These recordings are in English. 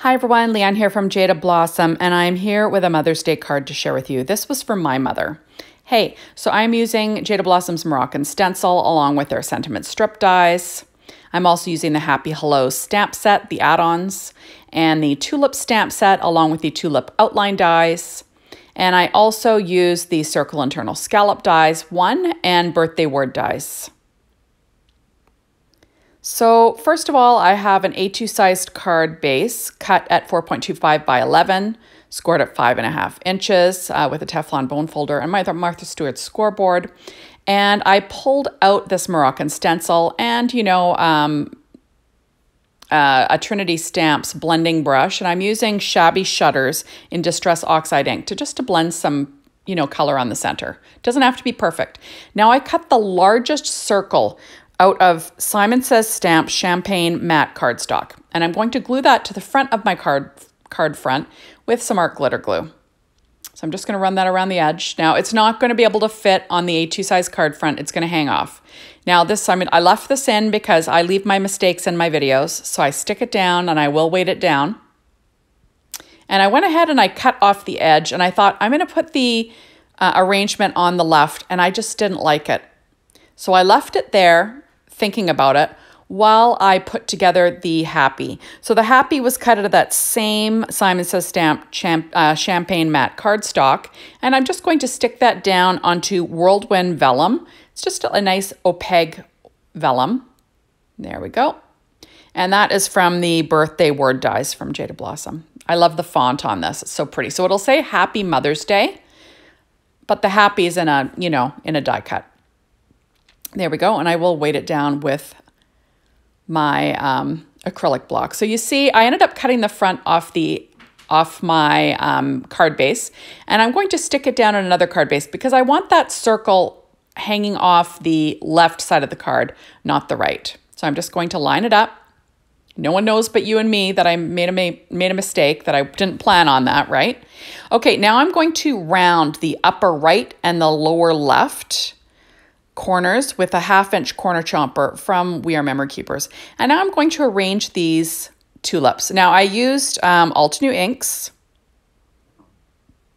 Hi everyone, Leanne here from Jaded Blossom, and I'm here with a Mother's Day card to share with you. This was for my mother. Hey, so I'm using Jaded Blossom's Moroccan stencil along with their sentiment strip dies. I'm also using the Happy Hello stamp set, the add-ons, and the Tulip stamp set along with the Tulip outline dies. And I also use the Circle Internal Scallop dies 1 and Birthday Word dies. So first of all, I have an A2 sized card base cut at 4.25 by 11, scored at 5.5 inches with a Teflon bone folder and my Martha Stewart scoreboard. And I pulled out this Moroccan stencil and, a Trinity Stamps blending brush. And I'm using Shabby Shutters in Distress Oxide ink to blend some, color on the center. Doesn't have to be perfect. Now I cut the largest circle out of Simon Says Stamp Champagne Matte cardstock. And I'm going to glue that to the front of my card front with some art glitter glue. So I'm just going to run that around the edge. Now it's not going to be able to fit on the A2 size card front. It's going to hang off. Now I left this in because I leave my mistakes in my videos. So I stick it down and I will weight it down. And I went ahead and I cut off the edge and I thought I'm going to put the arrangement on the left, and I just didn't like it. So I left it there thinking about it while I put together the Happy. So the Happy was cut out of that same Simon Says Stamp Champagne Matte cardstock, and I'm just going to stick that down onto Whirlwind Vellum. It's just a nice opaque vellum. There we go. And that is from the Birthday Word dies from Jaded Blossom. I love the font on this. It's so pretty. So it'll say Happy Mother's Day, but the Happy is in a, in a die cut. There we go, and I will weight it down with my acrylic block. So you see, I ended up cutting the front off my card base, and I'm going to stick it down on another card base because I want that circle hanging off the left side of the card, not the right. So I'm just going to line it up. No one knows but you and me that I made a mistake, that I didn't plan on that, right? Okay, now I'm going to round the upper right and the lower left corners with a 1/2 inch corner chomper from We Are Memory Keepers. And now I'm going to arrange these tulips. Now I used Alt New inks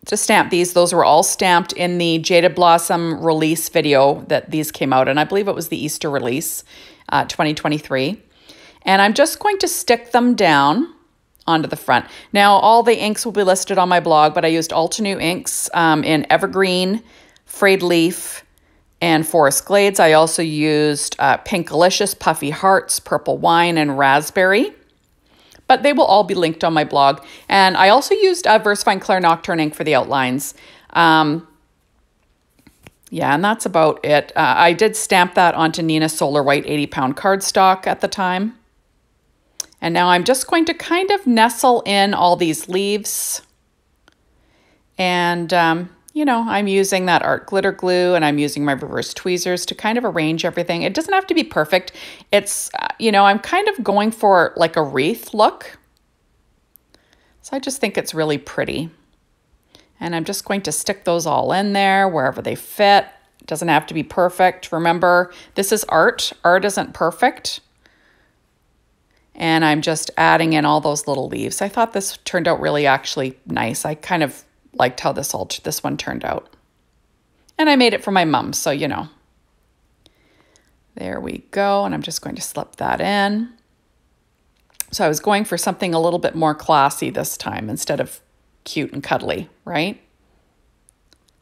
to stamp these. Those were all stamped in the Jaded Blossom release video that these came out, and I believe it was the Easter release, 2023. And I'm just going to stick them down onto the front. Now all the inks will be listed on my blog, but I used Alt New inks in Evergreen, Frayed Leaf, and Forest Glades. I also used Pinkalicious, Puffy Hearts, Purple Wine, and Raspberry. But they will all be linked on my blog. And I also used VersaFine Claire Nocturne ink for the outlines. Yeah, and that's about it. I did stamp that onto Nina Solar White 80-pound cardstock at the time. And now I'm just going to kind of nestle in all these leaves. And I'm using that art glitter glue and I'm using my reverse tweezers to kind of arrange everything. It doesn't have to be perfect. It's, I'm kind of going for like a wreath look. So I just think it's really pretty. And I'm just going to stick those all in there wherever they fit. It doesn't have to be perfect. Remember, this is art. Art isn't perfect. And I'm just adding in all those little leaves. I thought this turned out really actually nice. I kind of liked how this one turned out. And I made it for my mom, so There we go, and I'm just going to slip that in. So I was going for something a little bit more classy this time instead of cute and cuddly, right?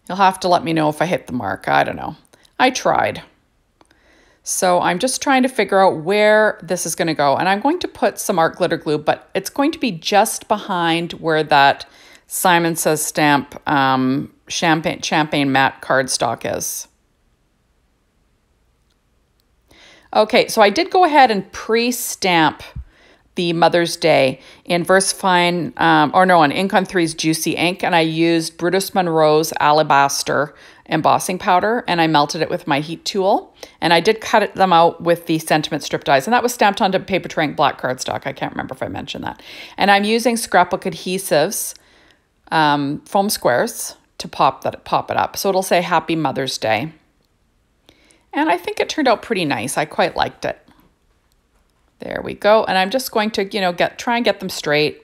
You'll have to let me know if I hit the mark. I don't know. I tried. So I'm just trying to figure out where this is going to go. And I'm going to put some art glitter glue, but it's going to be just behind where that Simon Says Stamp Champagne Matte cardstock is. Okay, so I did go ahead and pre-stamp the Mother's Day in VersaFine, on Ink on 3's Juicy Ink, and I used Brutus Monroe's Alabaster embossing powder, and I melted it with my heat tool, and I did cut them out with the sentiment strip dies, and that was stamped onto Paper Tray Ink black cardstock. I can't remember if I mentioned that. And I'm using scrapbook adhesives, foam squares, to pop it up. So it'll say Happy Mother's Day. And I think it turned out pretty nice. I quite liked it. There we go. And I'm just going to, try and get them straight.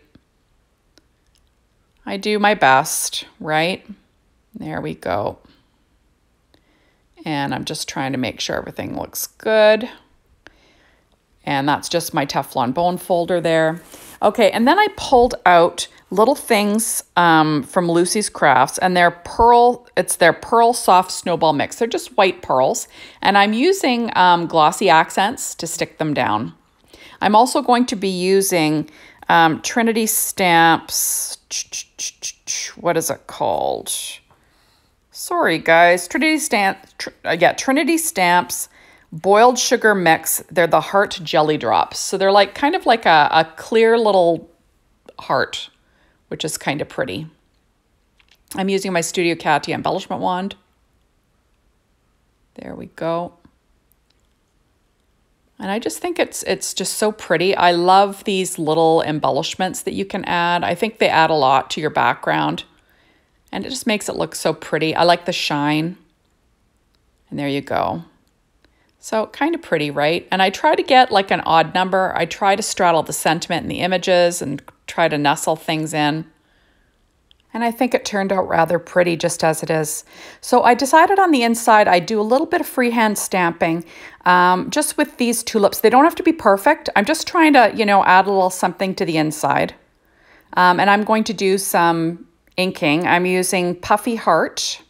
I do my best, right? There we go. And I'm just trying to make sure everything looks good. And that's just my Teflon bone folder there. Okay, and then I pulled out little things from Lucy's Crafts, and it's their pearl soft snowball mix. They're just white pearls, and I'm using glossy accents to stick them down. I'm also going to be using Trinity Stamps, what is it called? Sorry guys, Trinity Stamps boiled sugar mix. They're the heart jelly drops. So they're like kind of like a clear little heart, which is kind of pretty. I'm using my Studio Katia embellishment wand. There we go. And I just think it's just so pretty. I love these little embellishments that you can add. I think they add a lot to your background. And it just makes it look so pretty. I like the shine. And there you go. So kind of pretty, right? And I try to get like an odd number. I try to straddle the sentiment in the images and try to nestle things in. And I think it turned out rather pretty just as it is. So I decided on the inside, I do a little bit of freehand stamping just with these tulips. They don't have to be perfect. I'm just trying to, you know, add a little something to the inside. And I'm going to do some inking. I'm using Puffy Heart.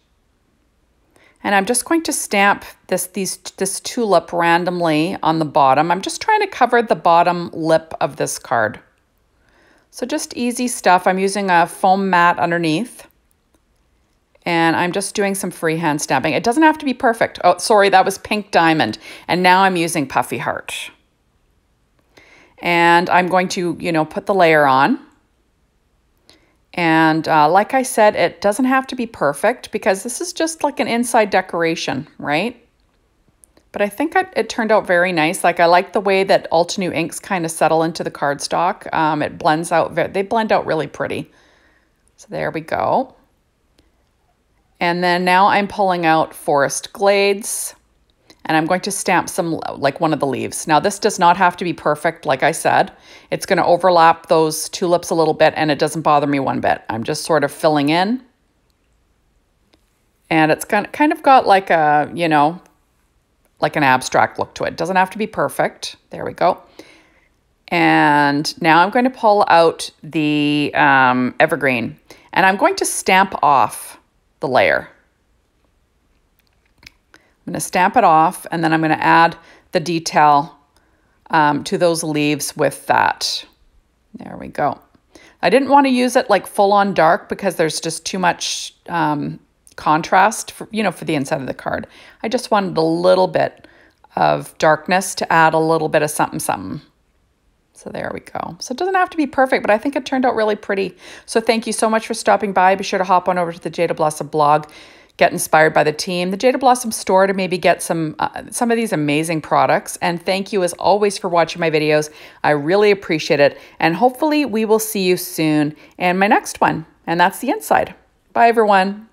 And I'm just going to stamp this tulip randomly on the bottom. I'm just trying to cover the bottom lip of this card. So just easy stuff. I'm using a foam mat underneath. And I'm just doing some freehand stamping. It doesn't have to be perfect. Oh, sorry, that was Pink Diamond. And now I'm using Puffy Heart. And I'm going to, you know, put the layer on. And like I said, it doesn't have to be perfect because this is just like an inside decoration, right? But I think it turned out very nice. Like I like the way that Altenew inks kind of settle into the cardstock. It blends out, they blend out really pretty. So there we go. And then now I'm pulling out Forest Glades. And I'm going to stamp some, like one of the leaves. Now this does not have to be perfect, like I said. It's going to overlap those tulips a little bit and it doesn't bother me one bit. I'm just sort of filling in. And it's kind of got like a, you know, like an abstract look to it. It doesn't have to be perfect. There we go. And now I'm going to pull out the evergreen. And I'm going to stamp off the layer. I'm going to stamp it off, and then I'm going to add the detail to those leaves with that. There we go. I didn't want to use it like full on dark because there's just too much contrast for, you know, for the inside of the card. I just wanted a little bit of darkness to add a little bit of something, something. So there we go. So it doesn't have to be perfect, but I think it turned out really pretty. So thank you so much for stopping by. Be sure to hop on over to the Jaded Blossom blog. Get inspired by the team, the Jaded Blossom store, to maybe get some of these amazing products. And thank you as always for watching my videos. I really appreciate it. And hopefully we will see you soon in my next one. And that's the inside. Bye everyone.